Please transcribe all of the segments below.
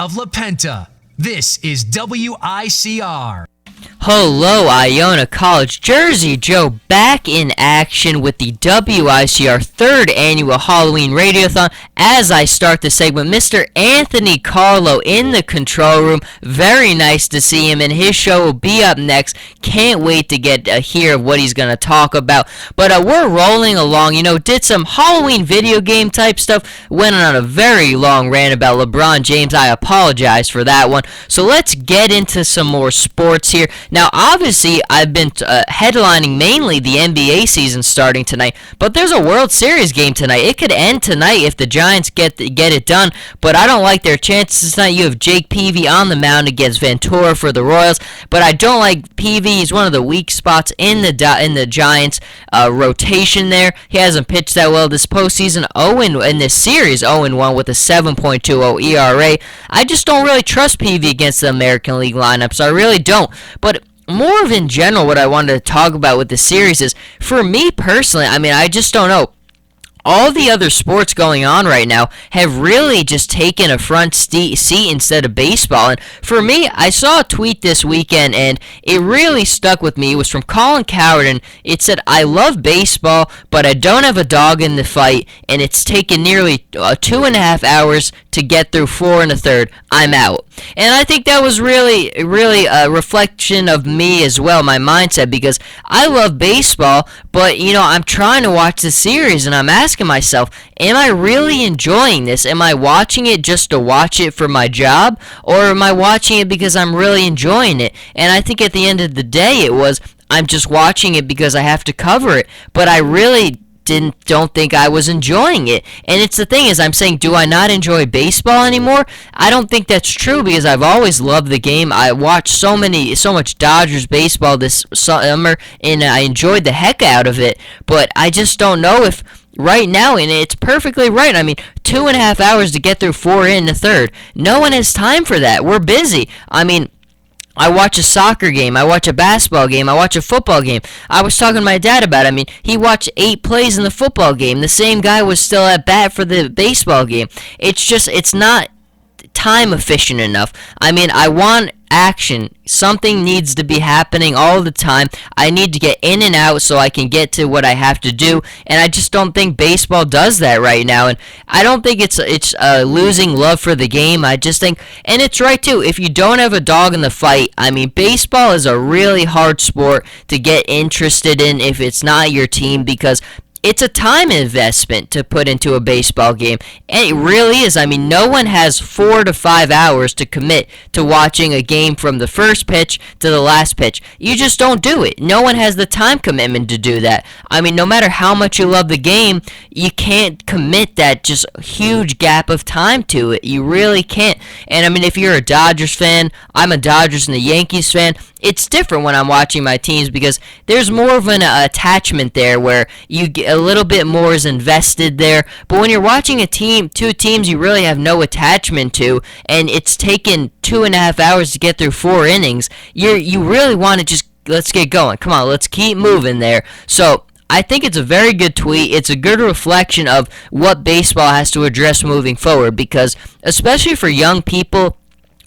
of La Penta. This is WICR. Hello, Iona College. Jersey Joe back in action with the WICR 3rd Annual Halloween Radiothon. As I start the segment, Mr. Anthony Carlo in the control room. Very nice to see him, and his show will be up next. Can't wait to get hear what he's going to talk about. But we're rolling along. Did some Halloween video game type stuff. Went on a very long rant about LeBron James. I apologize for that one. So let's get into some more sports here. Now, obviously, I've been headlining mainly the NBA season starting tonight, but there's a World Series game tonight. It could end tonight if the Giants get it done, but I don't like their chances tonight. You have Jake Peavy on the mound against Ventura for the Royals, but I don't like Peavy. He's one of the weak spots in the Giants rotation there. He hasn't pitched that well this postseason. In this series, 0-1 with a 7.20 ERA. I just don't really trust Peavy against the American League lineups. I really don't. But more of in general, what I wanted to talk about with the series is, for me personally, I just don't know. All the other sports going on right now have really just taken a front seat instead of baseball. And for me, I saw a tweet this weekend, and it really stuck with me. It was from Colin Coward, and it said, "I love baseball, but I don't have a dog in the fight, and it's taken nearly 2.5 hours to get through 4 1/3. I'm out." And I think that was really a reflection of me as well, my mindset, because I love baseball, but, I'm trying to watch the series, and I'm asking myself, am I really enjoying this? Am I watching it just to watch it for my job, or am I watching it because I'm really enjoying it? And I think at the end of the day, I'm just watching it because I have to cover it, but I really don't think I was enjoying it. And it's the thing is, I'm saying, do I not enjoy baseball anymore? I don't think that's true, because I've always loved the game. I watched so much Dodgers baseball this summer, and I enjoyed the heck out of it. But I just don't know if right now, and it's perfectly right. 2.5 hours to get through 4 1/3. No one has time for that. We're busy. I watch a soccer game, I watch a basketball game, I watch a football game. I was talking to my dad about it. He watched 8 plays in the football game. The same guy was still at bat for the baseball game. It's not time efficient enough. I want action. Something needs to be happening all the time. I need to get in and out so I can get to what I have to do, and I just don't think baseball does that right now. And I don't think it's losing love for the game. I just think, and it's right too, if you don't have a dog in the fight, baseball is a really hard sport to get interested in if it's not your team, because it's a time investment to put into a baseball game, and it really is. No one has 4 to 5 hours to commit to watching a game from the first pitch to the last pitch. You just don't do it. No one has the time commitment to do that. No matter how much you love the game, you can't commit that just huge gap of time to it. You really can't. And if you're a Dodgers fan, I'm a Dodgers and a Yankees fan, it's different when I'm watching my teams, because there's more of an attachment there where you get a little bit more is invested there. But when you're watching two teams you really have no attachment to, and it's taken 2.5 hours to get through 4 innings, you really want to just, let's get going. Come on, let's keep moving there. So I think it's a very good tweet. It's a good reflection of what baseball has to address moving forward, because especially for young people,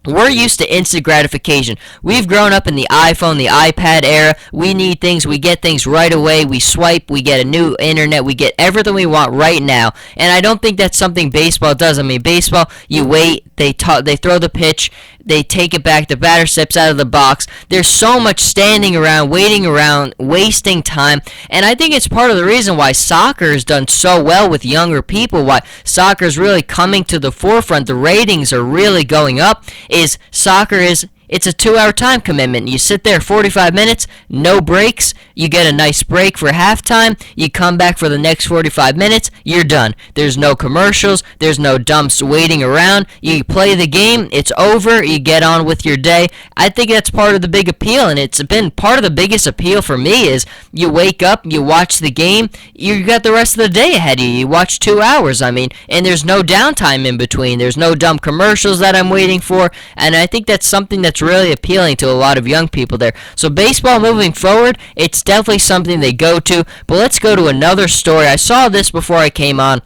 we're used to instant gratification. We've grown up in the iPhone, the iPad era. We need things. We get things right away. We swipe. We get a new internet. We get everything we want right now. And I don't think that's something baseball does. Baseball, you wait. They throw the pitch. They take it back. The batter steps out of the box. There's so much standing around, waiting around, wasting time. And I think it's part of the reason why soccer has done so well with younger people, why soccer is really coming to the forefront. The ratings are really going up. It's a 2-hour time commitment. You sit there 45 minutes, no breaks. You get a nice break for halftime. You come back for the next 45 minutes. You're done. There's no commercials. There's no dumps waiting around. You play the game. It's over. You get on with your day. I think that's part of the big appeal, and it's been part of the biggest appeal for me is you wake up, you watch the game, you got the rest of the day ahead of you. You watch 2 hours, and there's no downtime in between. There's no dumb commercials that I'm waiting for, and I think that's something that's really appealing to a lot of young people there. So baseball moving forward, it's definitely something they go to. But let's go to another story. I saw this before I came on.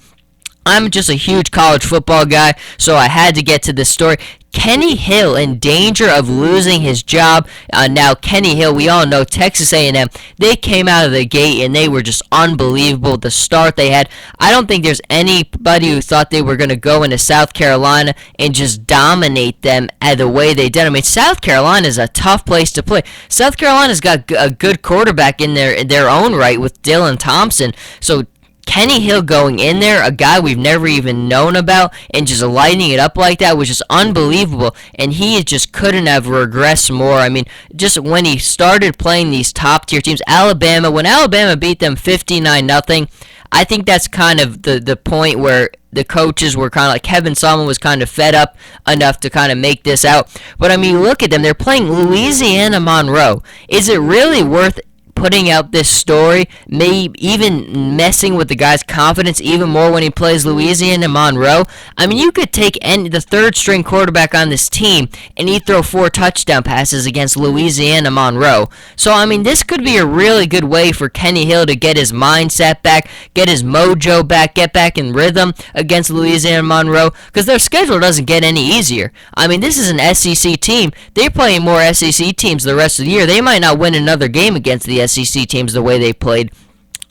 I'm just a huge college football guy, so I had to get to this story. Kenny Hill in danger of losing his job. Now, Kenny Hill, we all know Texas A&M, they came out of the gate and they were just unbelievable. The start they had, I don't think there's anybody who thought they were going to go into South Carolina and just dominate them the way they did. I mean, South Carolina is a tough place to play. South Carolina's got a good quarterback in their own right with Dylan Thompson. So Kenny Hill going in there, a guy we've never even known about, and just lighting it up like that was just unbelievable. And he just couldn't have regressed more. I mean, just when he started playing these top-tier teams, when Alabama beat them 59-0, I think that's kind of the point where the coaches were kind of like, Kevin Sumlin was kind of fed up enough to kind of make this out. But, I mean, look at them. They're playing Louisiana Monroe. Is it really worth putting out this story, maybe even messing with the guy's confidence even more when he plays Louisiana Monroe? I mean, you could take the third-string quarterback on this team and he'd throw 4 touchdown passes against Louisiana Monroe. So, I mean, this could be a really good way for Kenny Hill to get his mindset back, get his mojo back, get back in rhythm against Louisiana Monroe, because their schedule doesn't get any easier. I mean, this is an SEC team. They're playing more SEC teams the rest of the year. They might not win another game against the SEC teams the way they played,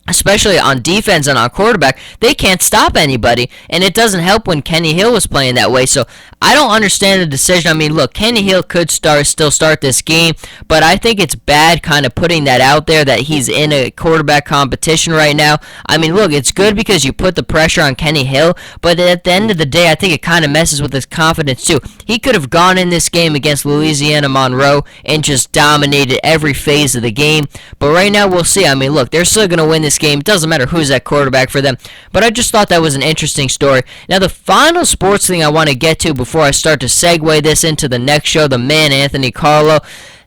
especially on defense and on quarterback. They can't stop anybody, and it doesn't help when Kenny Hill was playing that way. So I don't understand the decision. I mean, look, Kenny Hill could still start this game, but I think it's bad kind of putting that out there that he's in a quarterback competition right now. I mean, look, it's good because you put the pressure on Kenny Hill, but at the end of the day, I think it kind of messes with his confidence too. He could have gone in this game against Louisiana Monroe and just dominated every phase of the game, but right now we'll see. I mean, look, they're still going to win this game. It doesn't matter who's at quarterback for them, but I just thought that was an interesting story. Now, the final sports thing I want to get to before I start to segue this into the next show, the man Anthony Carlo,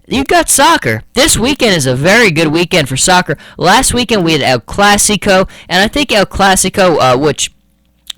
you've got soccer. This weekend is a very good weekend for soccer. Last weekend we had El Clasico, and I think El Clasico, which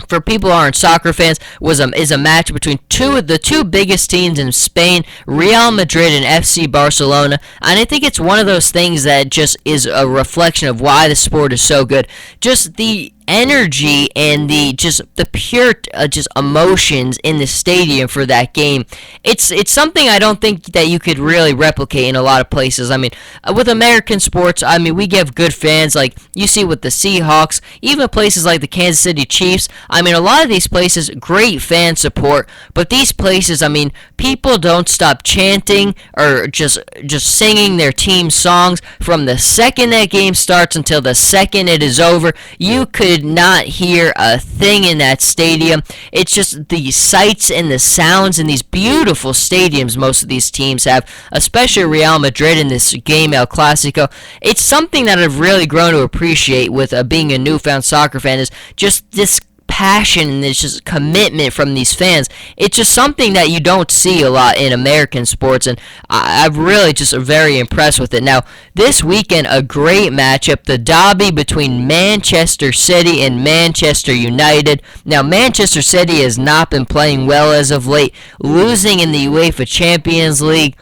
for people who aren't soccer fans, is a match between the two biggest teams in Spain, Real Madrid and FC Barcelona. And I think it's one of those things that just is a reflection of why the sport is so good. Just the energy and the pure just emotions in the stadium for that game. It's something I don't think that you could really replicate in a lot of places. I mean, with American sports, I mean, we get good fans, like you see with the Seahawks, even places like the Kansas City Chiefs. I mean, a lot of these places, great fan support, but these places, I mean, people don't stop chanting or just singing their team songs from the second that game starts until the second it is over. You could not hear a thing in that stadium. It's just the sights and the sounds in these beautiful stadiums most of these teams have, especially Real Madrid in this game, El Clasico. It's something that I've really grown to appreciate with being a newfound soccer fan, is just this passion and this just commitment from these fans. It's just something that you don't see a lot in American sports, and I'm really just very impressed with it. Now, this weekend, a great matchup, the derby between Manchester City and Manchester United. Now, Manchester City has not been playing well as of late, losing in the UEFA Champions League.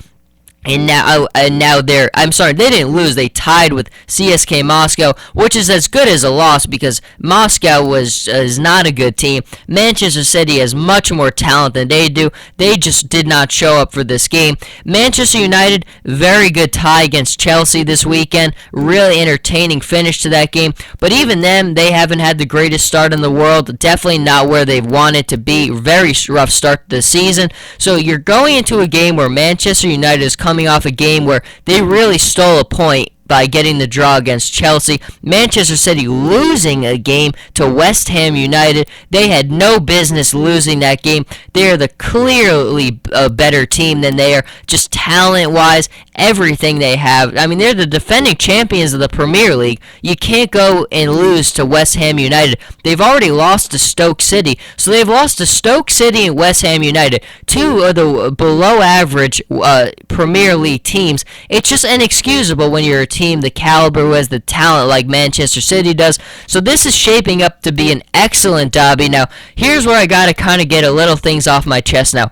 And now they didn't lose. They tied with CSKA Moscow, which is as good as a loss because Moscow is not a good team. Manchester City has much more talent than they do. They just did not show up for this game. Manchester United, very good tie against Chelsea this weekend. Really entertaining finish to that game. But even them, they haven't had the greatest start in the world. Definitely not where they've wanted to be. Very rough start to the season. So you're going into a game where Manchester United is coming off a game where they really stole a point by getting the draw against Chelsea. Manchester City losing a game to West Ham United. They had no business losing that game. They are the clearly better team than they are, just talent-wise, everything they have. I mean, they're the defending champions of the Premier League. You can't go and lose to West Ham United. They've already lost to Stoke City. So they've lost to Stoke City and West Ham United, two of the below-average Premier League teams. It's just inexcusable when you're a team the caliber who has the talent like Manchester City does. So this is shaping up to be an excellent derby. Now, here's where I got to kind of get a little things off my chest now.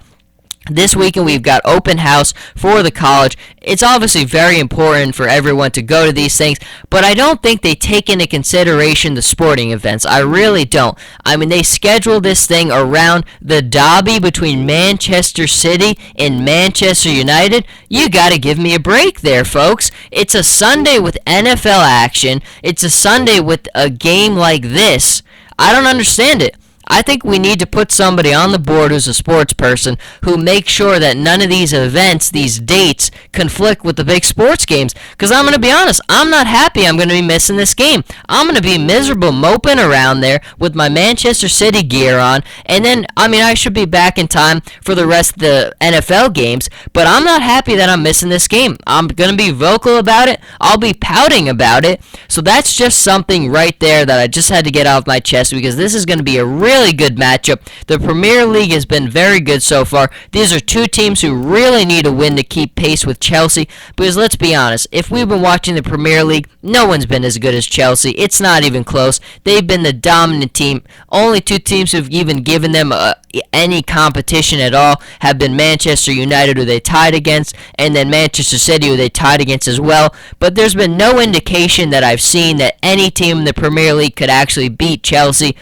This weekend we've got open house for the college. It's obviously very important for everyone to go to these things, but I don't think they take into consideration the sporting events. I really don't. I mean, they schedule this thing around the derby between Manchester City and Manchester United. You gotta give me a break there, folks. It's a Sunday with NFL action. It's a Sunday with a game like this. I don't understand it. I think we need to put somebody on the board who's a sports person who makes sure that none of these events, these dates, conflict with the big sports games. Because I'm going to be honest, I'm not happy I'm going to be missing this game. I'm going to be miserable moping around there with my Manchester City gear on. And then, I should be back in time for the rest of the NFL games. But I'm not happy that I'm missing this game. I'm going to be vocal about it. I'll be pouting about it. So that's just something right there that I just had to get off my chest because this is going to be a really good matchup. The Premier League has been very good so far. These are two teams who really need a win to keep pace with Chelsea, because let's be honest, if we've been watching the Premier League, no one's been as good as Chelsea. It's not even close. They've been the dominant team. Only two teams who've even given them any competition at all have been Manchester United, who they tied against, and then Manchester City, who they tied against as well. But there's been no indication that I've seen that any team in the Premier League could actually beat Chelsea.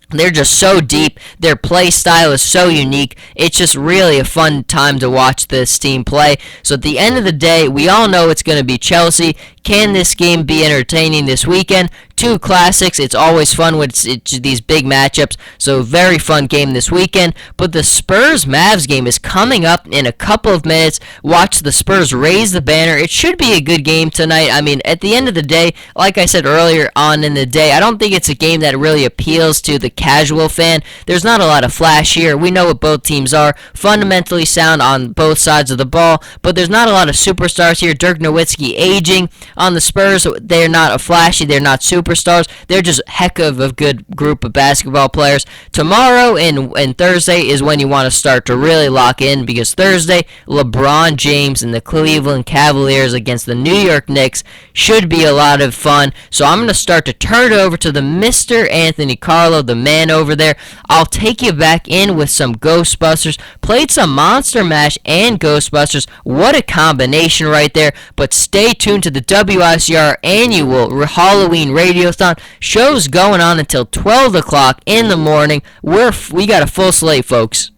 They're just so deep. Their play style is so unique. It's just really a fun time to watch this team play. So at the end of the day, we all know it's going to be Chelsea. Can this game be entertaining this weekend? Two classics. It's always fun when it's these big matchups. So very fun game this weekend. But the Spurs-Mavs game is coming up in a couple of minutes. Watch the Spurs raise the banner. It should be a good game tonight. At the end of the day, like I said earlier on in the day, I don't think it's a game that really appeals to the casual fan. There's not a lot of flash here. We know what both teams are. Fundamentally sound on both sides of the ball. But there's not a lot of superstars here. Dirk Nowitzki aging. On the Spurs, they're not flashy, they're not superstars, they're just heck of a good group of basketball players. Tomorrow and Thursday is when you want to start to really lock in, because Thursday, LeBron James and the Cleveland Cavaliers against the New York Knicks should be a lot of fun. So I'm going to start to turn it over to the Mr. Anthony Carlo, the man over there. I'll take you back in with some Ghostbusters. Played some Monster Mash and Ghostbusters. What a combination right there. But stay tuned to the WICR annual Halloween Radiothon. Show's going on until 12 o'clock in the morning. We got a full slate, folks.